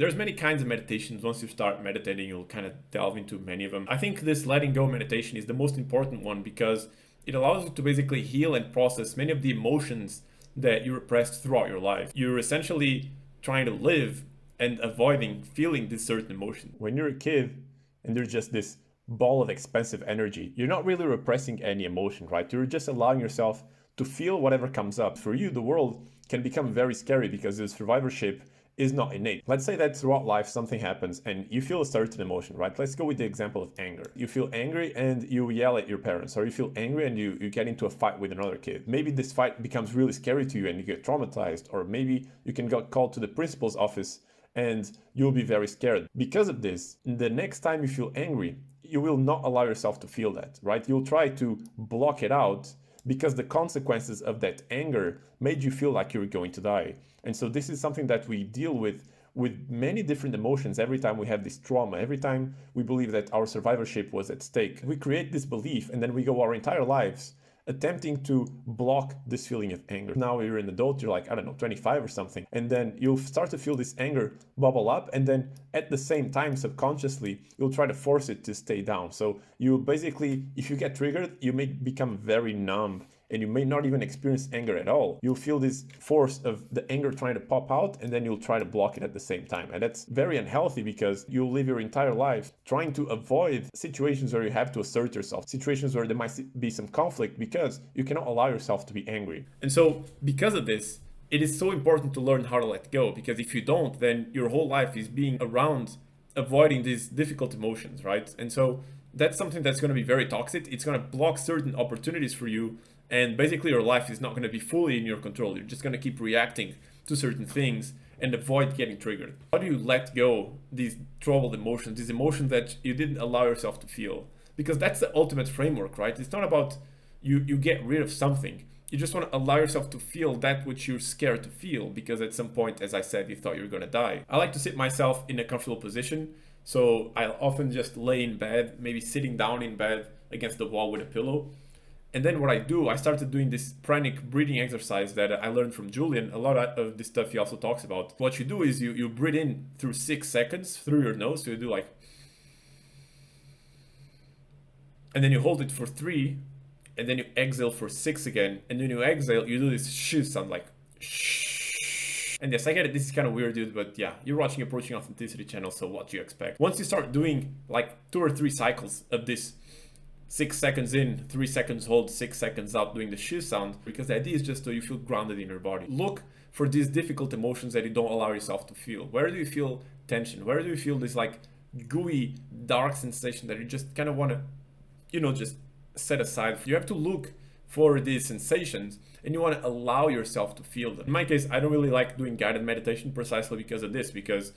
There's many kinds of meditations. Once you start meditating, you'll kind of delve into many of them. I think this letting go meditation is the most important one because it allows you to basically heal and process many of the emotions that you repressed throughout your life. You're essentially trying to live and avoiding feeling this certain emotion. When you're a kid and there's just this ball of expensive energy, you're not really repressing any emotion, right? You're just allowing yourself to feel whatever comes up. For you, the world can become very scary because the survivorship is not innate. Let's say that throughout life something happens and you feel a certain emotion, right? Let's go with the example of anger. You feel angry and you yell at your parents, or you feel angry and you get into a fight with another kid. Maybe this fight becomes really scary to you and you get traumatized, or maybe you can get called to the principal's office and you'll be very scared. Because of this, the next time you feel angry, you will not allow yourself to feel that, right? You'll try to block it out because the consequences of that anger made you feel like you were going to die. And so this is something that we deal with many different emotions every time we have this trauma, every time we believe that our survivorship was at stake. We create this belief and then we go our entire lives attempting to block this feeling of anger. Now you're an adult, you're like, I don't know, 25 or something, and then you'll start to feel this anger bubble up, and then at the same time, subconsciously, you'll try to force it to stay down. So you basically, if you get triggered, you may become very numb and you may not even experience anger at all. You'll feel this force of the anger trying to pop out, and then you'll try to block it at the same time. And that's very unhealthy because you'll live your entire life trying to avoid situations where you have to assert yourself, situations where there might be some conflict because you cannot allow yourself to be angry. And so because of this, it is so important to learn how to let go, because if you don't, then your whole life is being around avoiding these difficult emotions, right? And so that's something that's going to be very toxic. It's going to block certain opportunities for you. And basically your life is not going to be fully in your control. You're just going to keep reacting to certain things and avoid getting triggered. How do you let go these troubled emotions, these emotions that you didn't allow yourself to feel? Because that's the ultimate framework, right? It's not about you get rid of something. You just want to allow yourself to feel that which you're scared to feel, because at some point, as I said, you thought you were going to die. I like to sit myself in a comfortable position. So I'll often just lay in bed, maybe sitting down in bed against the wall with a pillow. And then what I do, I started doing this pranic breathing exercise that I learned from Julien. A lot of this stuff he also talks about. What you do is you breathe in through 6 seconds through your nose. So you do like, and then you hold it for 3, and then you exhale for 6 again. And then you exhale, you do this sh sound, like shh. And yes, I get it, this is kind of weird, dude, but yeah, you're watching Approaching Authenticity channel, so what do you expect? Once you start doing like 2 or 3 cycles of this, 6 seconds in, 3 seconds hold, 6 seconds out, doing the sh sound, because the idea is just so you feel grounded in your body. Look for these difficult emotions that you don't allow yourself to feel. Where do you feel tension? Where do you feel this like gooey, dark sensation that you just kind of want to, just set aside? You have to look for these sensations and you want to allow yourself to feel them. In my case, I don't really like doing guided meditation precisely because of this, because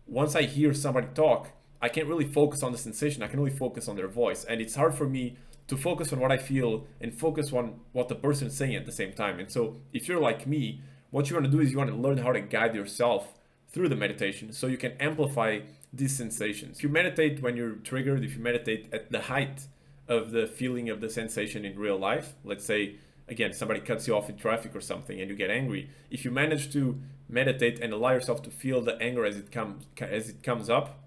once I hear somebody talk, I can't really focus on the sensation. I can only focus on their voice. And it's hard for me to focus on what I feel and focus on what the person is saying at the same time. And so if you're like me, what you want to do is you want to learn how to guide yourself through the meditation so you can amplify these sensations. If you meditate when you're triggered, if you meditate at the height of the feeling of the sensation in real life, let's say, again, somebody cuts you off in traffic or something and you get angry. If you manage to meditate and allow yourself to feel the anger as it comes up,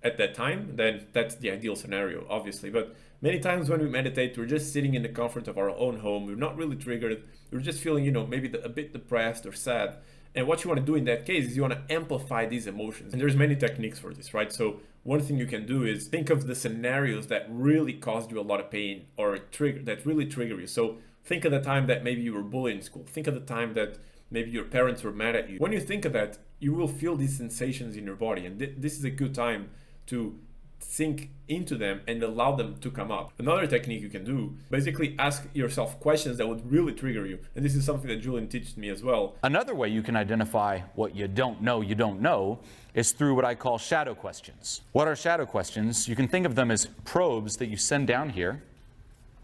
at that time, then that's the ideal scenario, obviously. But many times when we meditate, we're just sitting in the comfort of our own home. We're not really triggered. We're just feeling, maybe a bit depressed or sad. And what you want to do in that case is you want to amplify these emotions. And there's many techniques for this, right? So one thing you can do is think of the scenarios that really caused you a lot of pain or that really trigger you. So think of the time that maybe you were bullied in school. Think of the time that maybe your parents were mad at you. When you think of that, you will feel these sensations in your body. And this is a good time to sink into them and allow them to come up. Another technique you can do, basically ask yourself questions that would really trigger you. And this is something that Julien teaches me as well. Another way you can identify what you don't know is through what I call shadow questions. What are shadow questions? You can think of them as probes that you send down here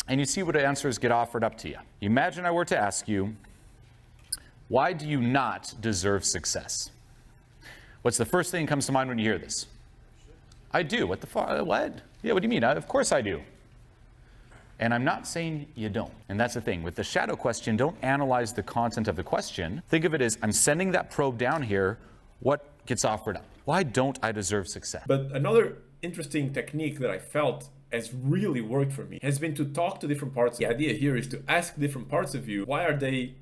and you see what answers get offered up to you. Imagine I were to ask you, why do you not deserve success? What's the first thing that comes to mind when you hear this? I do. What the fuck? What? Yeah, what do you mean? Of course I do. And I'm not saying you don't. And that's the thing. With the shadow question, don't analyze the content of the question. Think of it as I'm sending that probe down here. What gets offered up? Why don't I deserve success? But another interesting technique that I felt has really worked for me has been to talk to different parts. The idea here is to ask different parts of you, why are they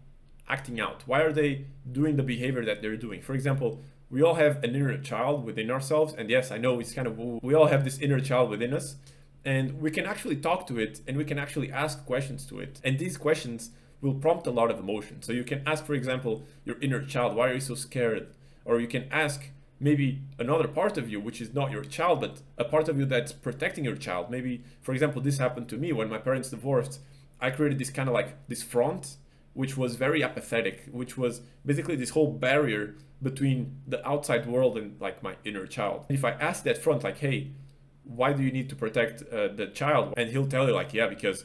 acting out? Why are they doing the behavior that they're doing? For example, we all have an inner child within ourselves. And yes, I know it's kind of, we all have this inner child within us, and we can actually talk to it and we can actually ask questions to it. And these questions will prompt a lot of emotion. So you can ask, for example, your inner child, why are you so scared? Or you can ask maybe another part of you, which is not your child, but a part of you that's protecting your child. Maybe, for example, this happened to me when my parents divorced. I created this kind of like this front, which was very apathetic, which was basically this whole barrier between the outside world and like my inner child. If I ask that front, like, hey, why do you need to protect the child? And he'll tell you like, yeah, because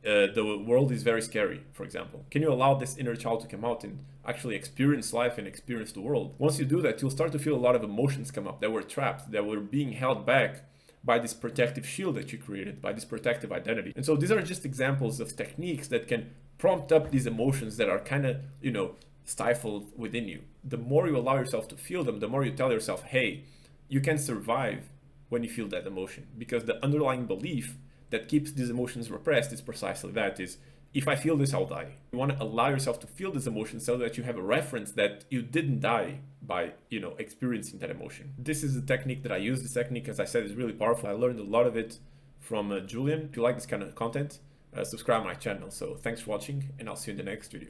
the world is very scary, for example. Can you allow this inner child to come out and actually experience life and experience the world? Once you do that, you'll start to feel a lot of emotions come up that were trapped, that were being held back by this protective shield that you created, by this protective identity. And so these are just examples of techniques that can prompt up these emotions that are kind of, you know, stifled within you. The more you allow yourself to feel them, the more you tell yourself, hey, you can survive when you feel that emotion, because the underlying belief that keeps these emotions repressed is precisely that, is if I feel this, I'll die. You want to allow yourself to feel this emotion so that you have a reference that you didn't die by, you know, experiencing that emotion. This is the technique that I use. This technique, as I said, is really powerful. I learned a lot of it from Julien. If you like this kind of content, subscribe to my channel. So thanks for watching, and I'll see you in the next video.